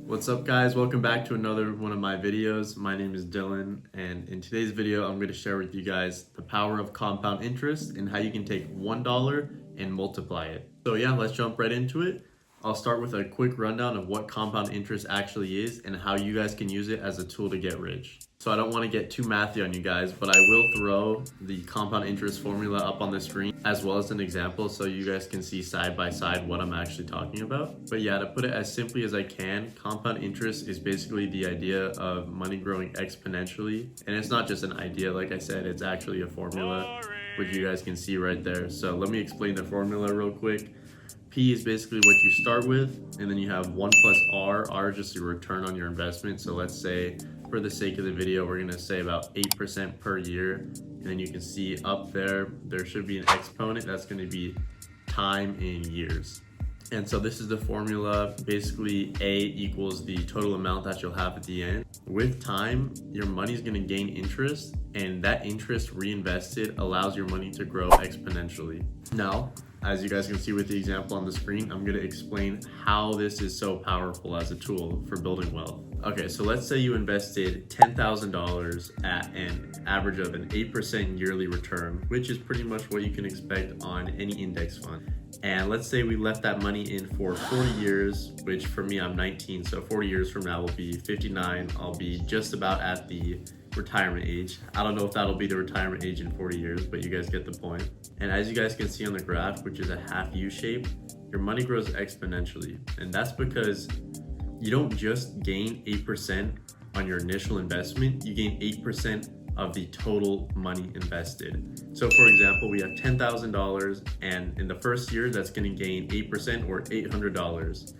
What's up guys, welcome back to another one of my videos. My name is Dylan, and in today's video I'm going to share with you guys the power of compound interest and how you can take $1 and multiply it. So yeah, let's jump right into it. I'll start with a quick rundown of what compound interest actually is and how you guys can use it as a tool to get rich. So I don't want to get too mathy on you guys, but I will throw the compound interest formula up on the screen as well as an example so you guys can see side by side what I'm actually talking about. But yeah, to put it as simply as I can, compound interest is basically the idea of money growing exponentially. And it's not just an idea, like I said, it's actually a formula, which you guys can see right there. So let me explain the formula real quick. P is basically what you start with, and then you have 1 plus R. R is just your return on your investment. So let's say, for the sake of the video, we're gonna say about 8% per year. And then you can see up there should be an exponent. That's gonna be time in years. And so this is the formula. Basically, A equals the total amount that you'll have at the end. With time, your money's gonna gain interest, and that interest reinvested allows your money to grow exponentially. Now, as you guys can see with the example on the screen, I'm gonna explain how this is so powerful as a tool for building wealth. Okay, so let's say you invested $10,000 at an average of an 8% yearly return, which is pretty much what you can expect on any index fund. And let's say we left that money in for 40 years, which for me, I'm 19, so 40 years from now will be 59. I'll be just about at the retirement age. I don't know if that'll be the retirement age in 40 years, but you guys get the point. And as you guys can see on the graph, which is a half U shape, your money grows exponentially. And that's because you don't just gain 8% on your initial investment, you gain 8% of the total money invested. So for example, we have $10,000, and in the first year, that's gonna gain 8% or $800.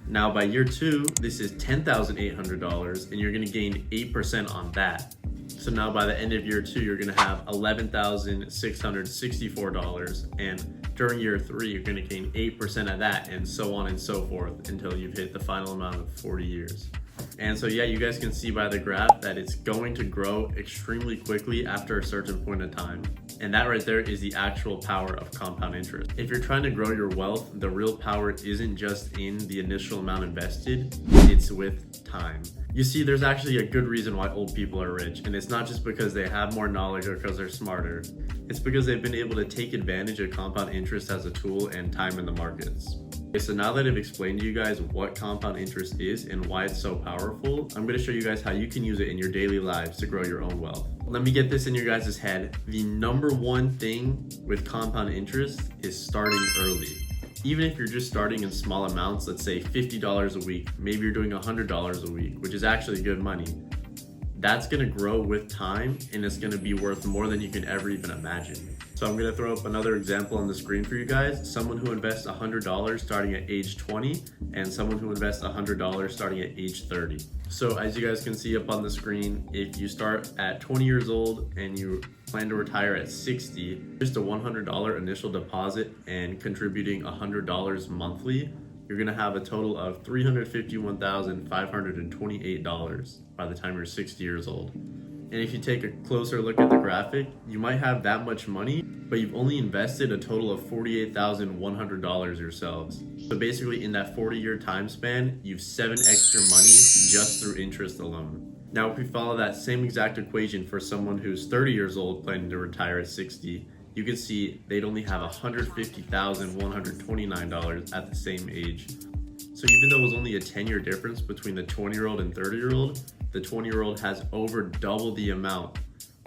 Now by year 2, this is $10,800, and you're gonna gain 8% on that. So now by the end of year 2, you're gonna have $11,664, and during year 3, you're gonna gain 8% of that, and so on and so forth until you've hit the final amount of 40 years. And so yeah, you guys can see by the graph that it's going to grow extremely quickly after a certain point of time. And that right there is the actual power of compound interest. If you're trying to grow your wealth, the real power isn't just in the initial amount invested, it's with time. You see, there's actually a good reason why old people are rich, and it's not just because they have more knowledge or because they're smarter. It's because they've been able to take advantage of compound interest as a tool and time in the markets. Okay, so now that I've explained to you guys what compound interest is and why it's so powerful, I'm going to show you guys how you can use it in your daily lives to grow your own wealth. Let me get this in your guys' head. The number one thing with compound interest is starting early. Even if you're just starting in small amounts, let's say $50 a week, maybe you're doing $100 a week, which is actually good money. That's gonna grow with time, and it's gonna be worth more than you can ever even imagine. So I'm gonna throw up another example on the screen for you guys. Someone who invests $100 starting at age 20, and someone who invests $100 starting at age 30. So as you guys can see up on the screen, if you start at 20 years old and you plan to retire at 60, just a $100 initial deposit and contributing $100 monthly, you're gonna have a total of $351,528 by the time you're 60 years old. And if you take a closer look at the graphic, you might have that much money, but you've only invested a total of $48,100 yourselves. So basically in that 40-year time span, you've 7 extra money just through interest alone. Now, if we follow that same exact equation for someone who's 30 years old planning to retire at 60, you can see they'd only have $150,129 at the same age. So even though it was only a 10-year difference between the 20-year-old and 30-year-old, the 20-year-old has over double the amount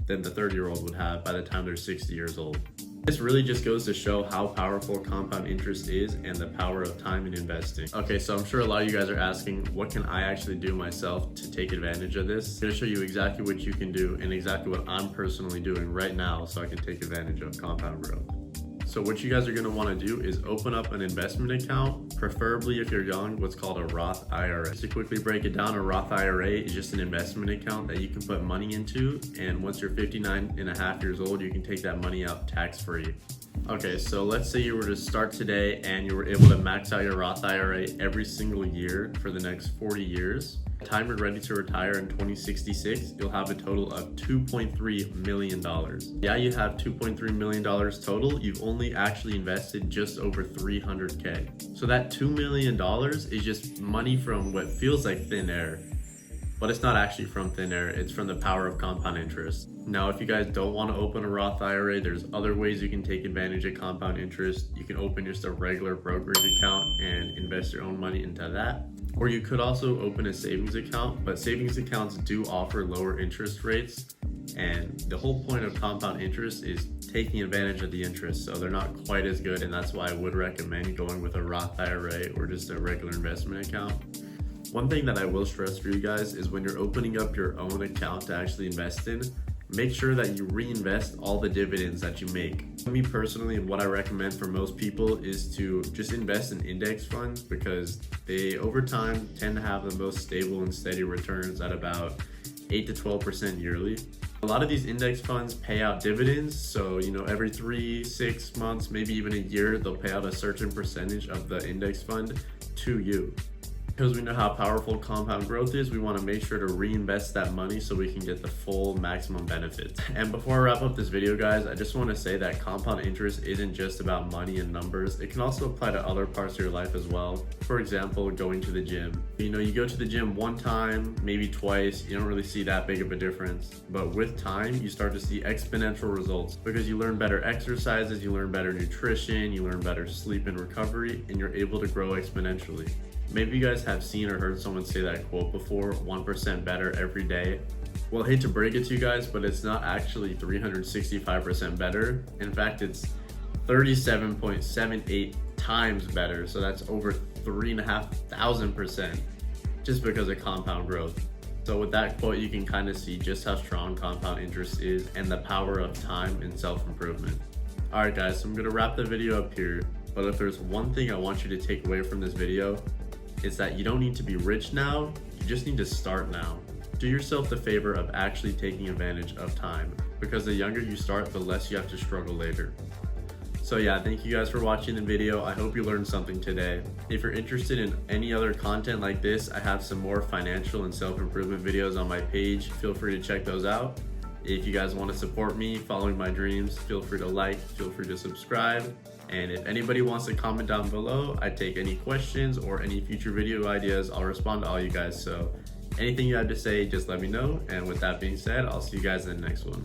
than the 30-year-old would have by the time they're 60 years old. This really just goes to show how powerful compound interest is and the power of time in investing. Okay, so I'm sure a lot of you guys are asking, what can I actually do myself to take advantage of this? I'm gonna show you exactly what you can do and exactly what I'm personally doing right now so I can take advantage of compound growth. So what you guys are gonna wanna do is open up an investment account, preferably if you're young, what's called a Roth IRA. Just to quickly break it down, a Roth IRA is just an investment account that you can put money into, and once you're 59 and a half years old, you can take that money out tax-free. Okay, so let's say you were to start today and you were able to max out your Roth IRA every single year for the next 40 years. By the time you're ready to retire in 2066, you'll have a total of $2.3 million. Yeah, you have $2.3 million total. You've only actually invested just over $300K. So that $2 million is just money from what feels like thin air. But it's not actually from thin air, it's from the power of compound interest. Now, if you guys don't want to open a Roth IRA, there's other ways you can take advantage of compound interest. You can open just a regular brokerage account and invest your own money into that. Or you could also open a savings account, but savings accounts do offer lower interest rates. And the whole point of compound interest is taking advantage of the interest. So they're not quite as good, and that's why I would recommend going with a Roth IRA or just a regular investment account. One thing that I will stress for you guys is when you're opening up your own account to actually invest in, make sure that you reinvest all the dividends that you make. Me personally, what I recommend for most people is to just invest in index funds because they over time tend to have the most stable and steady returns at about 8 to 12% yearly. A lot of these index funds pay out dividends, so every 3-6 months, maybe even a year, they'll pay out a certain percentage of the index fund to you. Because we know how powerful compound growth is, we want to make sure to reinvest that money so we can get the full maximum benefits. And before I wrap up this video, guys, I just want to say that compound interest isn't just about money and numbers. It can also apply to other parts of your life as well. For example, going to the gym. You go to the gym one time, maybe twice, you don't really see that big of a difference. But with time, you start to see exponential results because you learn better exercises, you learn better nutrition, you learn better sleep and recovery, and you're able to grow exponentially. Maybe you guys have seen or heard someone say that quote before, 1% better every day. Well, I hate to break it to you guys, but it's not actually 365% better. In fact, it's 37.78 times better. So that's over 3,500% just because of compound growth. So with that quote, you can kind of see just how strong compound interest is and the power of time and self-improvement. All right, guys, so I'm gonna wrap the video up here. But if there's one thing I want you to take away from this video, it's that you don't need to be rich now, you just need to start now. Do yourself the favor of actually taking advantage of time, because the younger you start, the less you have to struggle later. So yeah, thank you guys for watching the video. I hope you learned something today. If you're interested in any other content like this, I have some more financial and self-improvement videos on my page. Feel free to check those out. If you guys want to support me following my dreams, feel free to like, feel free to subscribe. And if anybody wants to comment down below, I take any questions or any future video ideas. I'll respond to all you guys. So anything you have to say, just let me know. And with that being said, I'll see you guys in the next one.